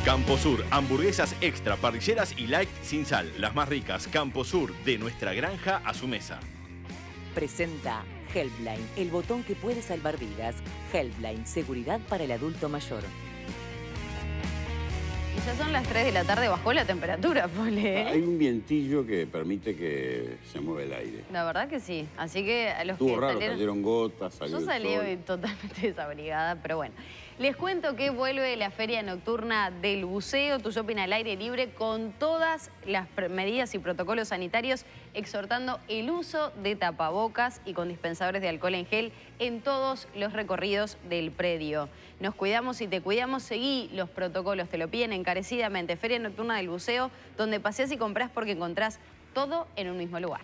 Camposur, hamburguesas extra, parrilleras y light sin sal. Las más ricas. Camposur, de nuestra granja a su mesa. Presenta Helpline, el botón que puede salvar vidas. Helpline, seguridad para el adulto mayor. Y ya son las 3 de la tarde, bajó la temperatura, Pole. Hay un vientillo que permite que se mueva el aire. La verdad que sí. Así que a los Estuvo que raro, salieron... cayeron gotas, salió Yo salí el sol. hoy totalmente desabrigada, pero bueno. Les cuento que vuelve la Feria Nocturna del Buceo, tu shopping al aire libre, con todas las medidas y protocolos sanitarios, exhortando el uso de tapabocas y con dispensadores de alcohol en gel en todos los recorridos del predio. Nos cuidamos y te cuidamos, seguí los protocolos, te lo piden encarecidamente. Feria Nocturna del Buceo, donde paseás y comprás porque encontrás todo en un mismo lugar.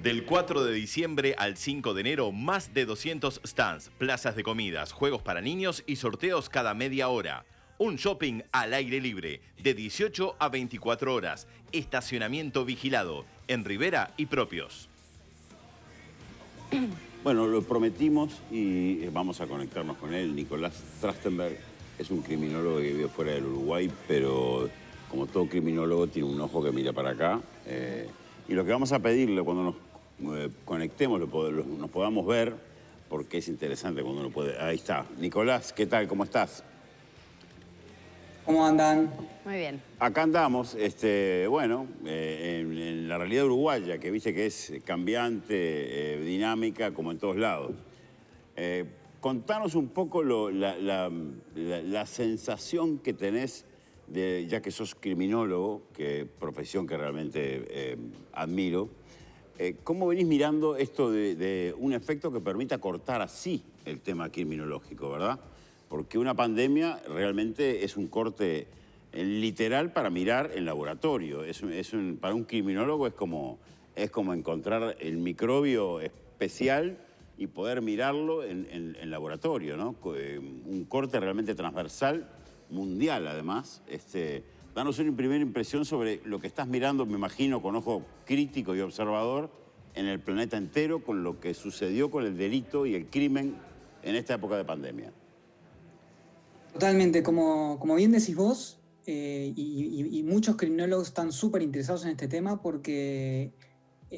Del 4 de diciembre al 5 de enero, más de 200 stands, plazas de comidas, juegos para niños y sorteos cada media hora. Un shopping al aire libre, de 18 a 24 horas. Estacionamiento vigilado, en Rivera y Propios. Bueno, lo prometimos y vamos a conectarnos con él. Nicolás Trachtenberg es un criminólogo que vive fuera del Uruguay, pero como todo criminólogo tiene un ojo que mira para acá. Y lo que vamos a pedirle cuando nos conectemos, nos podamos ver, porque es interesante cuando uno puede... Ahí está. Nicolás, ¿qué tal? ¿Cómo estás? ¿Cómo andan? Muy bien. Acá andamos, en la realidad uruguaya, que viste que es cambiante, dinámica, como en todos lados. Contanos un poco la sensación que tenés, ya que sos criminólogo, profesión que realmente admiro. ¿Cómo venís mirando esto de un efecto que permita cortar así el tema criminológico, verdad? Porque una pandemia realmente es un corte literal para mirar el laboratorio. Para un criminólogo es como encontrar el microbio especial y poder mirarlo en laboratorio, ¿no? Un corte realmente transversal, mundial además. Danos una primera impresión sobre lo que estás mirando, me imagino, con ojo crítico y observador en el planeta entero, con lo que sucedió con el delito y el crimen en esta época de pandemia. Totalmente, como bien decís vos, y muchos criminólogos están súper interesados en este tema porque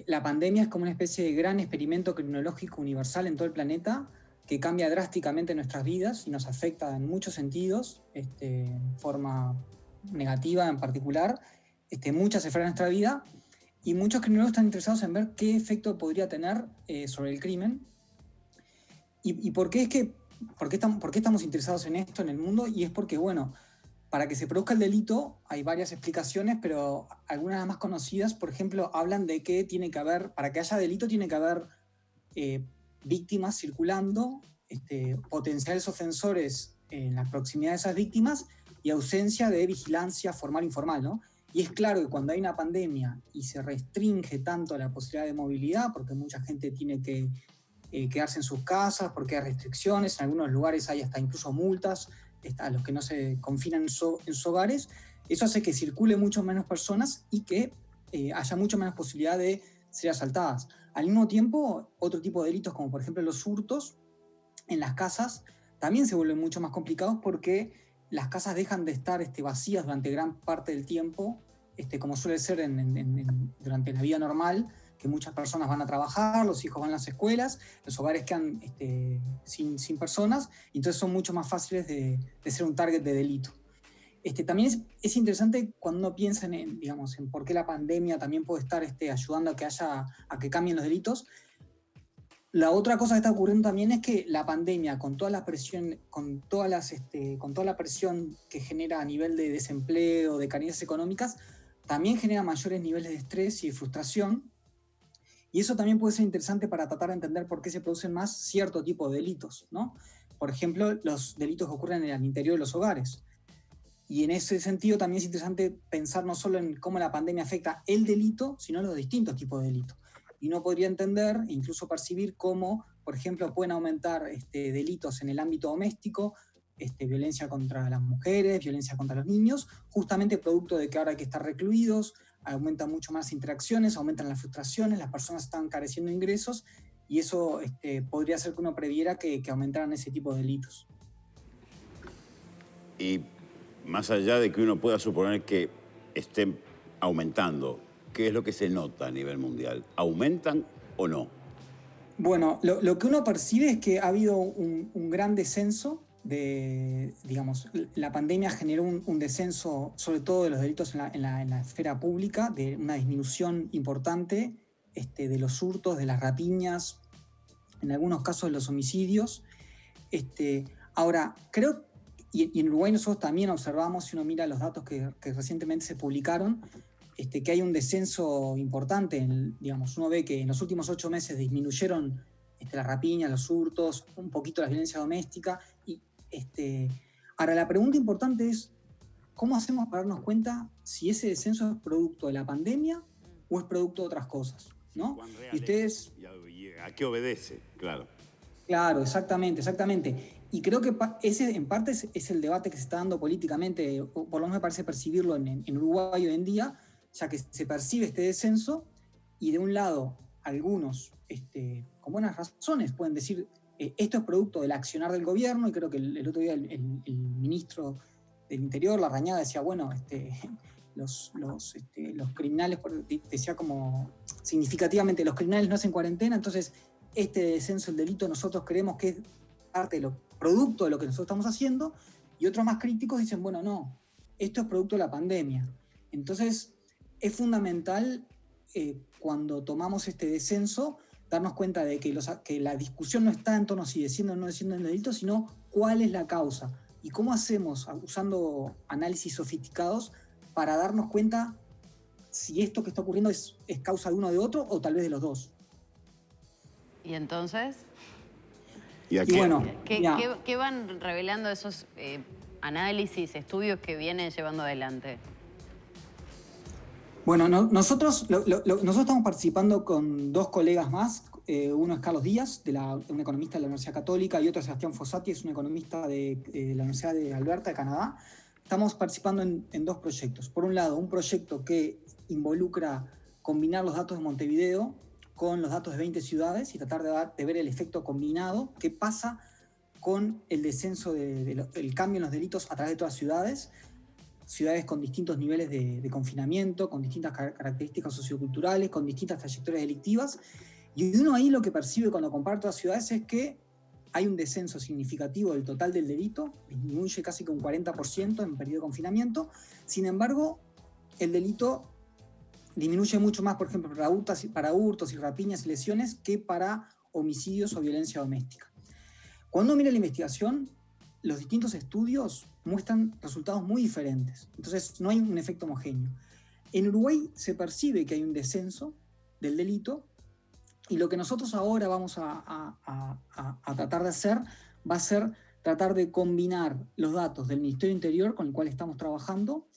la pandemia es como una especie de gran experimento criminológico universal en todo el planeta que cambia drásticamente nuestras vidas y nos afecta en muchos sentidos, en forma negativa en particular, muchas esferas de nuestra vida, y muchos criminólogos están interesados en ver qué efecto podría tener sobre el crimen. ¿Y por qué estamos interesados en esto en el mundo? Y es porque, bueno, para que se produzca el delito hay varias explicaciones, pero algunas de las más conocidas, por ejemplo, hablan de que tiene que haber, para que haya delito tiene que haber víctimas circulando, potenciales ofensores en la proximidad de esas víctimas y ausencia de vigilancia formal e informal, ¿no? Y es claro que cuando hay una pandemia y se restringe tanto la posibilidad de movilidad, porque mucha gente tiene que quedarse en sus casas, porque hay restricciones, en algunos lugares hay hasta incluso multas a los que no se confinan en sus hogares, eso hace que circule mucho menos personas y que haya mucho menos posibilidad de ser asaltadas. Al mismo tiempo, otro tipo de delitos, como por ejemplo los hurtos en las casas, también se vuelven mucho más complicados porque las casas dejan de estar vacías durante gran parte del tiempo, como suele ser durante la vida normal, que muchas personas van a trabajar, los hijos van a las escuelas, los hogares quedan sin personas, y entonces son mucho más fáciles de ser un target de delito. También es interesante cuando uno piensa en por qué la pandemia también puede estar ayudando a que cambien los delitos. La otra cosa que está ocurriendo también es que la pandemia, con toda la presión, con toda la presión que genera a nivel de desempleo, de carencias económicas, también genera mayores niveles de estrés y de frustración. Y eso también puede ser interesante para tratar de entender por qué se producen más cierto tipo de delitos, ¿no? Por ejemplo, los delitos que ocurren en el interior de los hogares. Y en ese sentido también es interesante pensar no solo en cómo la pandemia afecta el delito, sino los distintos tipos de delitos. Y uno podría entender e incluso percibir cómo, por ejemplo, pueden aumentar delitos en el ámbito doméstico, violencia contra las mujeres, violencia contra los niños, justamente producto de que ahora hay que estar recluidos, aumentan mucho más interacciones, aumentan las frustraciones, las personas están careciendo de ingresos, y eso podría hacer que uno previera que aumentaran ese tipo de delitos. Y más allá de que uno pueda suponer que estén aumentando, ¿qué es lo que se nota a nivel mundial? ¿Aumentan o no? Bueno, lo que uno percibe es que ha habido un gran descenso digamos, la pandemia generó un descenso, sobre todo de los delitos en la esfera pública, de una disminución importante de los hurtos, de las rapiñas, en algunos casos de los homicidios. Ahora, creo, y en Uruguay nosotros también observamos, si uno mira los datos que recientemente se publicaron, que hay un descenso importante. Digamos, uno ve que en los últimos 8 meses disminuyeron la rapiña, los hurtos, un poquito la violencia doméstica. Ahora, la pregunta importante es, ¿cómo hacemos para darnos cuenta si ese descenso es producto de la pandemia o es producto de otras cosas, ¿no? Y ustedes... ¿A qué obedece? Claro. Claro, exactamente. Y creo que ese en parte es el debate que se está dando políticamente, o por lo menos me parece percibirlo en Uruguay hoy en día, ya que se percibe este descenso y de un lado algunos, con buenas razones, pueden decir esto es producto del accionar del gobierno, y creo que el otro día el ministro del Interior, Larrañaga, decía, bueno, los criminales, decía como significativamente, los criminales no hacen cuarentena, entonces este descenso del delito nosotros creemos que es parte de producto de lo que nosotros estamos haciendo, y otros más críticos dicen, bueno, no, esto es producto de la pandemia. Entonces es fundamental cuando tomamos este descenso darnos cuenta de que la discusión no está en torno a si desciende o no desciende el delito, sino cuál es la causa y cómo hacemos, usando análisis sofisticados, para darnos cuenta si esto que está ocurriendo es causa de uno o de otro, o tal vez de los dos. ¿Y entonces? ¿Y aquí? Y bueno, ¿Qué van revelando esos análisis, estudios que vienen llevando adelante? Bueno, nosotros estamos participando con 2 colegas más. Uno es Carlos Díaz, un economista de la Universidad Católica, y otro es Sebastián Fossati, es un economista de la Universidad de Alberta, de Canadá. Estamos participando en 2 proyectos. Por un lado, un proyecto que involucra combinar los datos de Montevideo con los datos de 20 ciudades y tratar de ver el efecto combinado, qué pasa con el descenso el cambio en los delitos a través de todas las ciudades con distintos niveles de confinamiento, con distintas características socioculturales, con distintas trayectorias delictivas. Y uno ahí lo que percibe cuando compara todas las ciudades es que hay un descenso significativo del total del delito, disminuye casi que un 40% en periodo de confinamiento. Sin embargo, el delito disminuye mucho más, por ejemplo, para hurtos y rapiñas y lesiones que para homicidios o violencia doméstica. Cuando mira la investigación, los distintos estudios muestran resultados muy diferentes. Entonces, no hay un efecto homogéneo. En Uruguay se percibe que hay un descenso del delito, y lo que nosotros ahora vamos a tratar de hacer va a ser tratar de combinar los datos del Ministerio del Interior, con el cual estamos trabajando,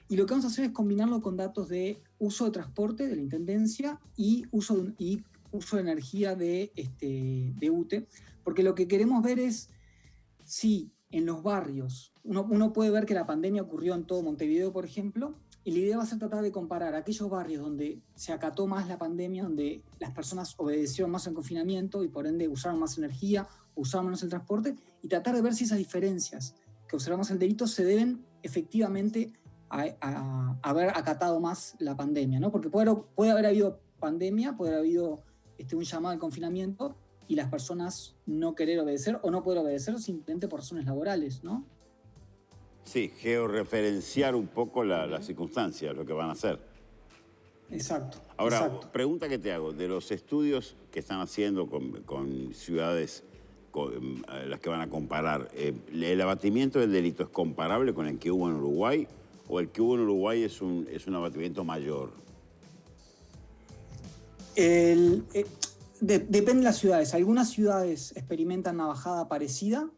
y lo que vamos a hacer es combinarlo con datos de uso de transporte de la Intendencia y uso de energía de UTE, porque lo que queremos ver es si en los barrios, uno puede ver que la pandemia ocurrió en todo Montevideo, por ejemplo, y la idea va a ser tratar de comparar aquellos barrios donde se acató más la pandemia, donde las personas obedecieron más al confinamiento y por ende usaron más energía, usaron menos el transporte, y tratar de ver si esas diferencias que observamos en el delito se deben efectivamente a haber acatado más la pandemia, ¿no? Porque puede haber habido pandemia, puede haber habido un llamado al confinamiento, y las personas no querer obedecer o no poder obedecer simplemente por razones laborales, ¿no? Sí, georreferenciar un poco las circunstancias, lo que van a hacer. Exacto. Ahora, exacto. Pregunta que te hago, de los estudios que están haciendo con ciudades las que van a comparar, ¿el abatimiento del delito es comparable con el que hubo en Uruguay, o el que hubo en Uruguay es un abatimiento mayor? Depende de las ciudades. Algunas ciudades experimentan una bajada parecida,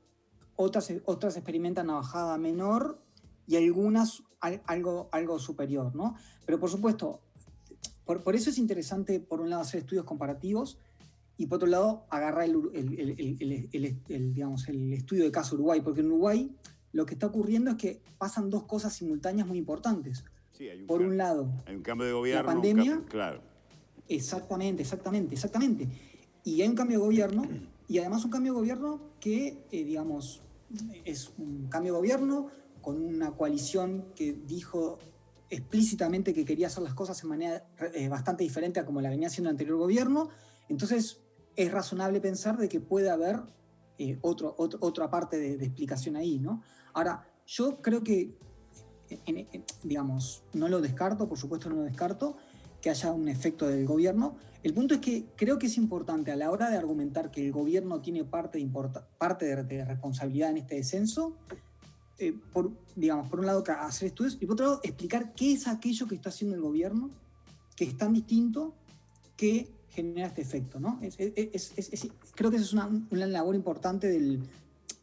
otras experimentan una bajada menor, y algunas algo superior, ¿no? Pero por supuesto, por eso es interesante, por un lado, hacer estudios comparativos, y por otro lado, agarrar digamos, el estudio de caso Uruguay, porque en Uruguay lo que está ocurriendo es que pasan 2 cosas simultáneas muy importantes. Sí, por un lado, hay un cambio de gobierno, la pandemia. Claro. Exactamente. Y hay un cambio de gobierno, y además un cambio de gobierno que, digamos, es un cambio de gobierno con una coalición que dijo explícitamente que quería hacer las cosas de manera bastante diferente a como la venía haciendo el anterior gobierno. Entonces es razonable pensar de que puede haber otra parte de explicación ahí, ¿no? Ahora, yo creo que, digamos, no lo descarto, por supuesto no lo descarto, que haya un efecto del gobierno. El punto es que creo que es importante a la hora de argumentar que el gobierno tiene parte de responsabilidad en este descenso, por un lado hacer estudios y por otro lado explicar qué es aquello que está haciendo el gobierno que es tan distinto que genera este efecto, ¿no? Creo que esa es una labor importante de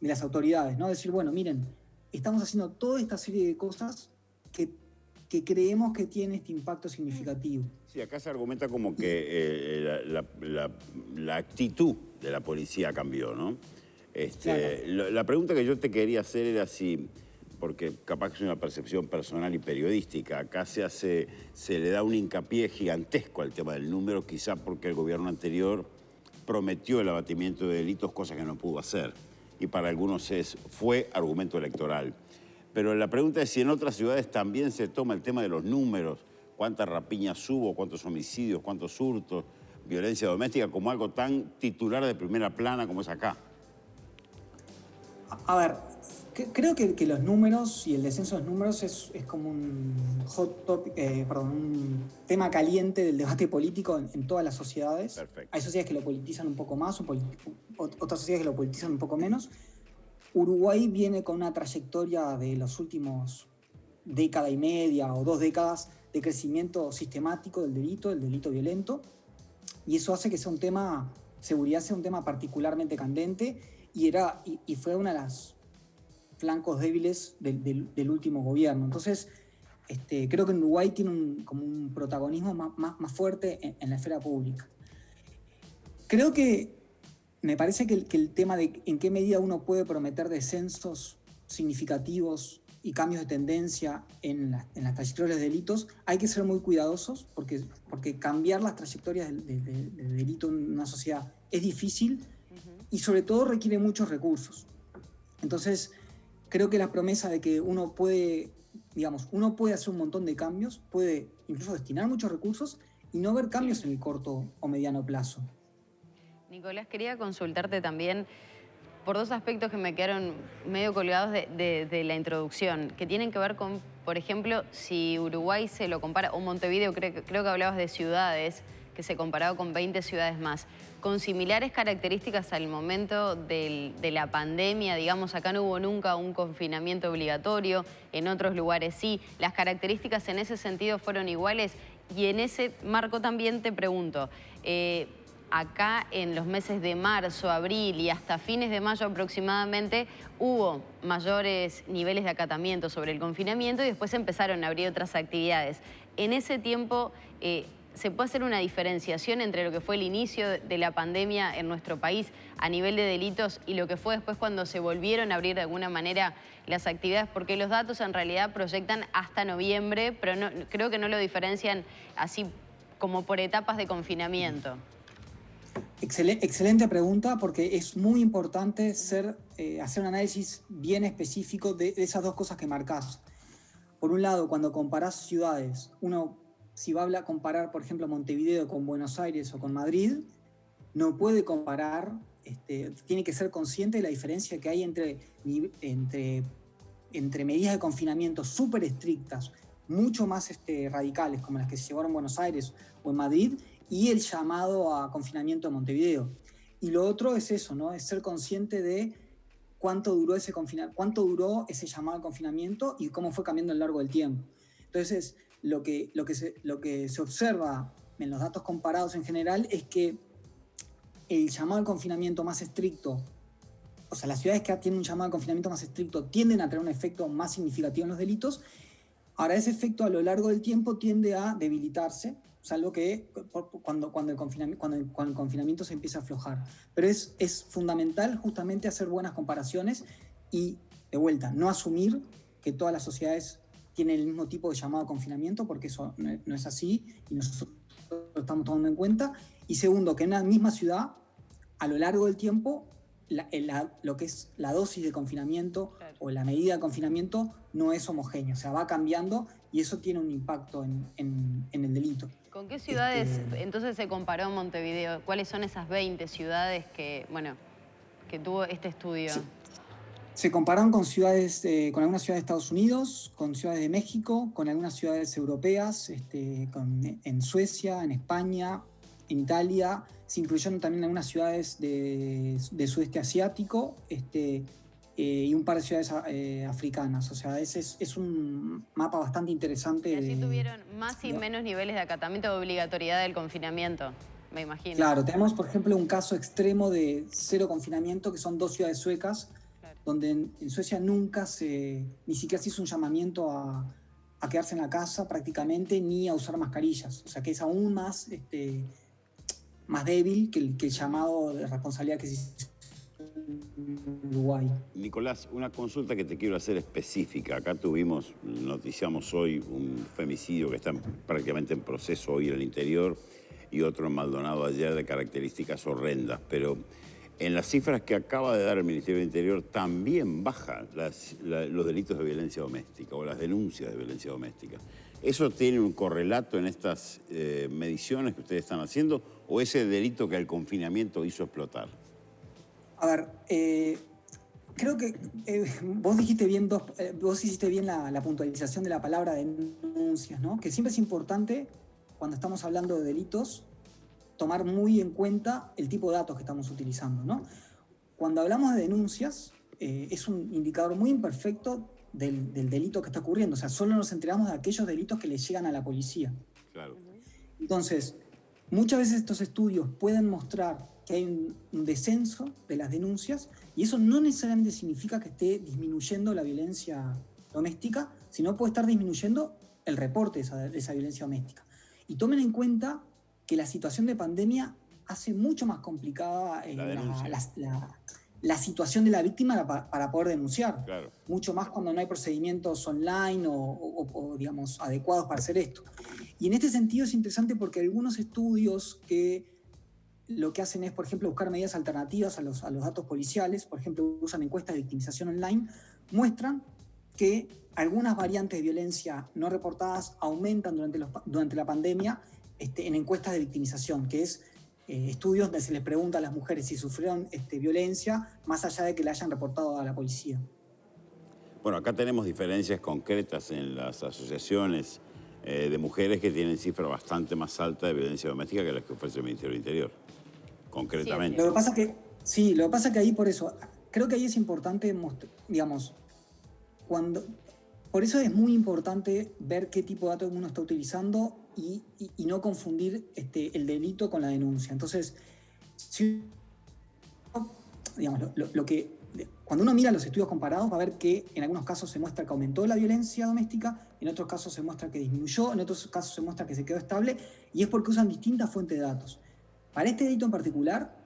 las autoridades, ¿no? Decir, bueno, miren, estamos haciendo toda esta serie de cosas que creemos que tiene este impacto significativo. Sí, acá se argumenta como que la actitud de la policía cambió, ¿no? Claro. La pregunta que yo te quería hacer era si, porque capaz que es una percepción personal y periodística, acá se le da un hincapié gigantesco al tema del número, quizá porque el gobierno anterior prometió el abatimiento de delitos, cosa que no pudo hacer, y para algunos fue argumento electoral. Pero la pregunta es si en otras ciudades también se toma el tema de los números, cuántas rapiñas hubo, cuántos homicidios, cuántos hurtos, violencia doméstica, como algo tan titular de primera plana como es acá. A ver, creo que los números y el descenso de los números es como un hot topic, un tema caliente del debate político en todas las sociedades. Perfecto. Hay sociedades que lo politizan un poco más, otras sociedades que lo politizan un poco menos. Uruguay viene con una trayectoria de los últimos década y media o 2 décadas de crecimiento sistemático del delito violento, y eso hace que sea un tema, seguridad sea un tema particularmente candente, y fue uno de los flancos débiles del último gobierno. Entonces, creo que en Uruguay tiene como un protagonismo más fuerte en la esfera pública. Creo que me parece que el tema de en qué medida uno puede prometer descensos significativos y cambios de tendencia en las trayectorias de delitos, hay que ser muy cuidadosos porque cambiar las trayectorias de delito en una sociedad es difícil y sobre todo requiere muchos recursos. Entonces, creo que la promesa de que uno puede hacer un montón de cambios, puede incluso destinar muchos recursos y no ver cambios en el corto o mediano plazo. Nicolás, quería consultarte también por 2 aspectos que me quedaron medio colgados de la introducción, que tienen que ver con, por ejemplo, si Uruguay se lo compara, o Montevideo, creo que hablabas de ciudades, que se comparaba con 20 ciudades más, con similares características al momento de la pandemia. Digamos, acá no hubo nunca un confinamiento obligatorio, en otros lugares sí. ¿Las características en ese sentido fueron iguales? Y en ese marco también te pregunto, acá en los meses de marzo, abril y hasta fines de mayo aproximadamente hubo mayores niveles de acatamiento sobre el confinamiento y después empezaron a abrir otras actividades. En ese tiempo, ¿se puede hacer una diferenciación entre lo que fue el inicio de la pandemia en nuestro país a nivel de delitos y lo que fue después cuando se volvieron a abrir de alguna manera las actividades? Porque los datos en realidad proyectan hasta noviembre, pero creo que no lo diferencian así como por etapas de confinamiento. Excelente pregunta, porque es muy importante hacer un análisis bien específico de esas 2 cosas que marcás. Por un lado, cuando comparás ciudades, uno, si va a comparar, por ejemplo, Montevideo con Buenos Aires o con Madrid, no puede comparar, tiene que ser consciente de la diferencia que hay entre medidas de confinamiento súper estrictas, mucho más radicales, como las que se llevaron en Buenos Aires o en Madrid, y el llamado a confinamiento de Montevideo. Y lo otro es eso, ¿no? Es ser consciente de cuánto duró ese llamado al confinamiento y cómo fue cambiando a lo largo del tiempo. Entonces, lo que se observa en los datos comparados en general es que el llamado al confinamiento más estricto, o sea, las ciudades que tienen un llamado al confinamiento más estricto tienden a tener un efecto más significativo en los delitos. Ahora, ese efecto a lo largo del tiempo tiende a debilitarse, salvo que cuando el confinamiento se empieza a aflojar. Pero es fundamental justamente hacer buenas comparaciones y, de vuelta, no asumir que todas las sociedades tienen el mismo tipo de llamado a confinamiento, porque eso no es así y nosotros lo estamos tomando en cuenta. Y segundo, que en una misma ciudad, a lo largo del tiempo, lo que es la dosis de confinamiento Claro. o la medida de confinamiento no es homogénea, o sea, va cambiando y eso tiene un impacto en el delito. ¿Con qué ciudades entonces se comparó Montevideo? ¿Cuáles son esas 20 ciudades que, bueno, que tuvo este estudio? Sí. Se comparan con ciudades, con algunas ciudades de Estados Unidos, con ciudades de México, con algunas ciudades europeas, en Suecia, en España, en Italia, se incluyeron también algunas ciudades de sudeste asiático, y un par de ciudades africanas. O sea, es un mapa bastante interesante. Y así tuvieron más y menos niveles de acatamiento de obligatoriedad del confinamiento, me imagino. Claro, tenemos, por ejemplo, un caso extremo de cero confinamiento, que son 2 ciudades suecas, donde en Suecia nunca ni siquiera se hizo un llamamiento a quedarse en la casa prácticamente, ni a usar mascarillas. O sea que es aún más, más débil que el llamado de responsabilidad que se hizo en Uruguay. Nicolás, una consulta que te quiero hacer específica. Acá noticiamos hoy un femicidio que está prácticamente en proceso hoy en el interior y otro en Maldonado ayer de características horrendas, pero en las cifras que acaba de dar el Ministerio del Interior también bajan los delitos de violencia doméstica o las denuncias de violencia doméstica. ¿Eso tiene un correlato en estas mediciones que ustedes están haciendo o ese delito que el confinamiento hizo explotar? A ver, creo que vos hiciste bien la puntualización de la palabra denuncias, ¿no? Que siempre es importante, cuando estamos hablando de delitos, tomar muy en cuenta el tipo de datos que estamos utilizando, ¿no? Cuando hablamos de denuncias, es un indicador muy imperfecto del delito que está ocurriendo. O sea, solo nos enteramos de aquellos delitos que le llegan a la policía. Claro. Entonces, muchas veces estos estudios pueden mostrar que hay un descenso de las denuncias y eso no necesariamente significa que esté disminuyendo la violencia doméstica, sino puede estar disminuyendo el reporte de esa violencia doméstica. Y tomen en cuenta que la situación de pandemia hace mucho más complicada la situación de la víctima para poder denunciar. Claro. Mucho más cuando no hay procedimientos online o, digamos, adecuados para hacer esto. Y en este sentido es interesante porque algunos estudios que lo que hacen es, por ejemplo, buscar medidas alternativas a los datos policiales, por ejemplo, usan encuestas de victimización online, muestran que algunas variantes de violencia no reportadas aumentan durante la pandemia en encuestas de victimización, que es estudios donde se les pregunta a las mujeres si sufrieron violencia, más allá de que la hayan reportado a la policía. Bueno, acá tenemos diferencias concretas en las asociaciones de mujeres que tienen cifras bastante más altas de violencia doméstica que las que ofrece el Ministerio del Interior, concretamente. Lo que pasa que ahí, por eso, creo que ahí es importante, digamos, por eso es muy importante ver qué tipo de datos uno está utilizando y no confundir el delito con la denuncia. Entonces, digamos, cuando uno mira los estudios comparados va a ver que en algunos casos se muestra que aumentó la violencia doméstica, en otros casos se muestra que disminuyó, en otros casos se muestra que se quedó estable, y es porque usan distintas fuentes de datos. Para este delito en particular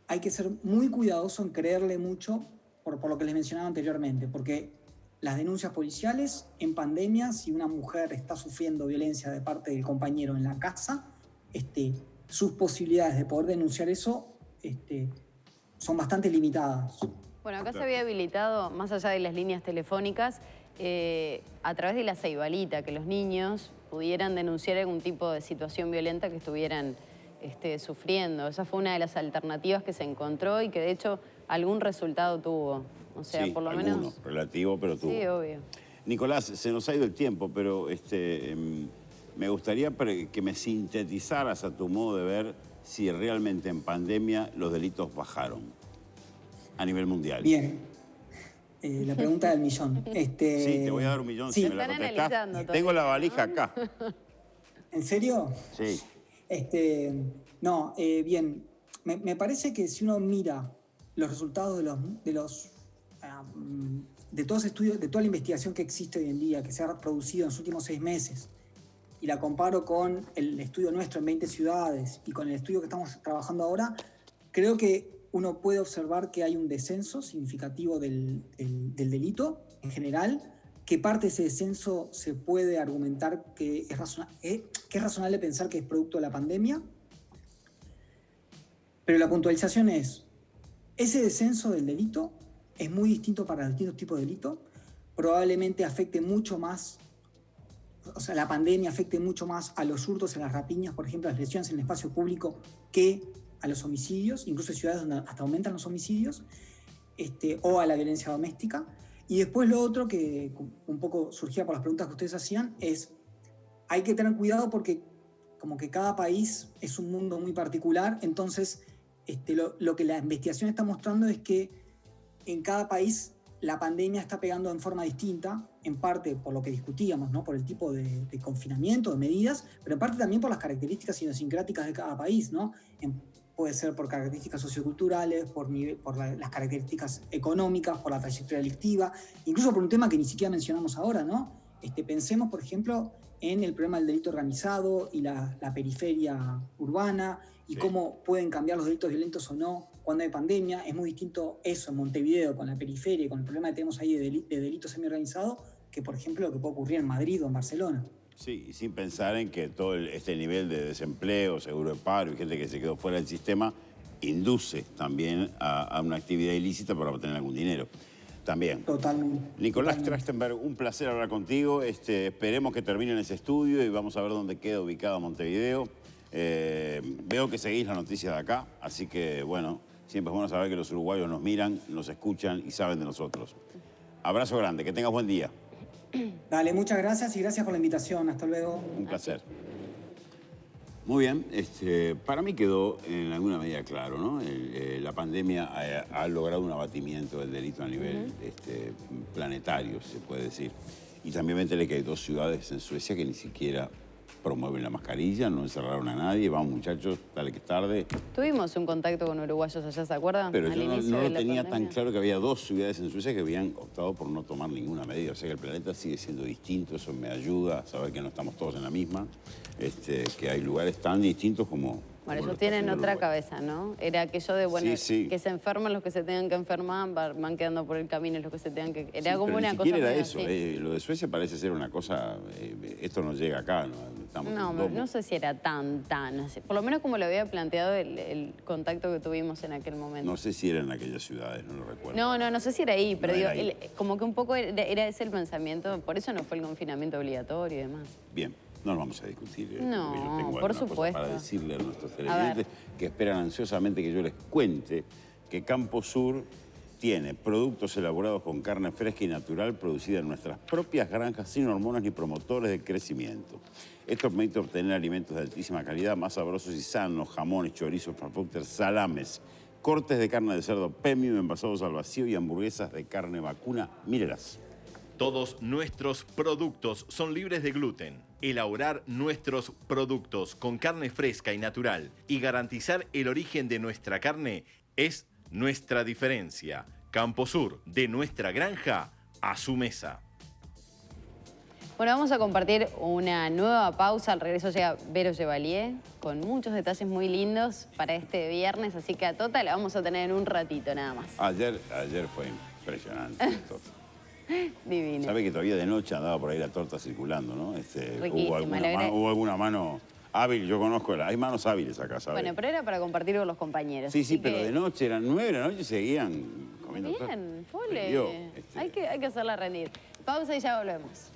hay que ser muy cuidadoso en creerle mucho por lo que les mencionaba anteriormente, porque las denuncias policiales en pandemia, si una mujer está sufriendo violencia de parte del compañero en la casa, sus posibilidades de poder denunciar eso son bastante limitadas. Bueno, acá se había habilitado, más allá de las líneas telefónicas, a través de la Ceibalita, que los niños pudieran denunciar algún tipo de situación violenta que estuvieran sufriendo. Esa fue una de las alternativas que se encontró y que de hecho algún resultado tuvo. O sea, sí, por lo alguno, menos... relativo, pero tuvo. Sí, obvio. Nicolás, se nos ha ido el tiempo, pero me gustaría que me sintetizaras a tu modo de ver si realmente en pandemia los delitos bajaron a nivel mundial. Bien. La pregunta del millón. Sí, te voy a dar 1 millón si me la contestás. Tengo la valija acá. ¿En serio? Sí. No, bien. Me parece que si uno mira los resultados de todos los estudios, de toda la investigación que existe hoy en día, que se ha producido en los últimos 6 meses, y la comparo con el estudio nuestro en 20 ciudades y con el estudio que estamos trabajando ahora, creo que uno puede observar que hay un descenso significativo del delito en general, que parte de ese descenso se puede argumentar que es razonable pensar que es producto de la pandemia, pero la puntualización es, Ese descenso del delito es muy distinto para distintos tipos de delito. Probablemente afecte mucho más, o sea, la pandemia afecte mucho más a los hurtos, a las rapiñas, por ejemplo, a las lesiones en el espacio público, que a los homicidios, incluso en ciudades donde hasta aumentan los homicidios, o a la violencia doméstica. Y después lo otro que un poco surgía por las preguntas que ustedes hacían es, hay que tener cuidado porque como que cada país es un mundo muy particular, entonces lo que la investigación está mostrando es que en cada país la pandemia está pegando en forma distinta, en parte por lo que discutíamos, ¿no? Por el tipo de confinamiento, de medidas, pero en parte también por las características idiosincráticas de cada país, ¿no? Puede ser por características socioculturales, por las características económicas, por la trayectoria delictiva, incluso por un tema que ni siquiera mencionamos ahora, ¿no? Pensemos, por ejemplo, en el problema del delito organizado y la periferia urbana y cómo pueden cambiar los delitos violentos o no cuando hay pandemia. Es muy distinto eso en Montevideo con la periferia, con el problema que tenemos ahí de delito semi-organizado, que por ejemplo lo que puede ocurrir en Madrid o en Barcelona. Sí, y sin pensar en que todo este nivel de desempleo, seguro de paro y gente que se quedó fuera del sistema induce también a una actividad ilícita para obtener algún dinero. También. Totalmente. Nicolás Trachtenberg, un placer hablar contigo. Esperemos que terminen ese estudio y vamos a ver dónde queda ubicado Montevideo. Veo que seguís las noticias de acá, así que bueno, siempre es bueno saber que los uruguayos nos miran, nos escuchan y saben de nosotros. Abrazo grande, que tengas buen día. Dale, muchas gracias y gracias por la invitación. Hasta luego. Un placer. Muy bien, para mí quedó en alguna medida claro, ¿no? La pandemia ha logrado un abatimiento del delito a nivel planetario, se puede decir. Y también me enteré que hay 2 ciudades en Suecia que ni siquiera promueven la mascarilla, no encerraron a nadie. Vamos, muchachos, dale que es tarde. Tuvimos un contacto con uruguayos allá, ¿se acuerdan? Pero yo no lo tenía pandemia. tan claro que había 2 ciudades en Suecia que habían optado por no tomar ninguna medida. O sea que el planeta sigue siendo distinto, eso me ayuda a saber que no estamos todos en la misma, que hay lugares tan distintos como... Bueno, como ellos lo tienen está haciendo otra Uruguay. cabeza, ¿no? Era aquello de, bueno, Sí. que se enferman los que se tengan que enfermar, van quedando por el camino los que se tengan que... Era Sí, como pero una ni cosa... siquiera era medio eso. así. Lo de Suecia parece ser una cosa... esto no llega acá, ¿no? Estamos en No, domo. no sé si era tan así. Por lo menos como lo había planteado el contacto que tuvimos en aquel momento. No sé si era en aquellas ciudades, no lo recuerdo. No sé si era ahí, pero No digo, era ahí. como que un poco era ese el pensamiento, por eso no fue el confinamiento obligatorio y demás. Bien, no lo vamos a discutir. No, porque yo tengo por alguna cosa supuesto. para decirle a nuestros ver. televidentes que esperan ansiosamente que yo les cuente que Campo Sur tiene productos elaborados con carne fresca y natural producida en nuestras propias granjas sin hormonas ni promotores de crecimiento. Esto permite obtener alimentos de altísima calidad, más sabrosos y sanos, jamones, chorizos, frankfurter, salames, cortes de carne de cerdo premium envasados al vacío y hamburguesas de carne vacuna. Mírelas. Todos nuestros productos son libres de gluten. Elaborar nuestros productos con carne fresca y natural y garantizar el origen de nuestra carne es nuestra diferencia. Campo Sur, de nuestra granja a su mesa. Bueno, vamos a compartir una nueva pausa. Al regreso llega Vero Chevalier con muchos detalles muy lindos para este viernes, así que a Tota la vamos a tener en un ratito nada más. Ayer fue impresionante. Divino. Sabe que todavía de noche andaba por ahí la torta circulando, ¿no? Riquísima, la verdad. Hubo alguna mano hábil, yo conozco, hay manos hábiles acá, ¿sabes? Bueno, pero era para compartir con los compañeros. Sí, así pero que... de noche, eran 9 de la noche y seguían comiendo torta. Bien, Fole. Rindió, Hay que hacerla rendir. Pausa y ya volvemos.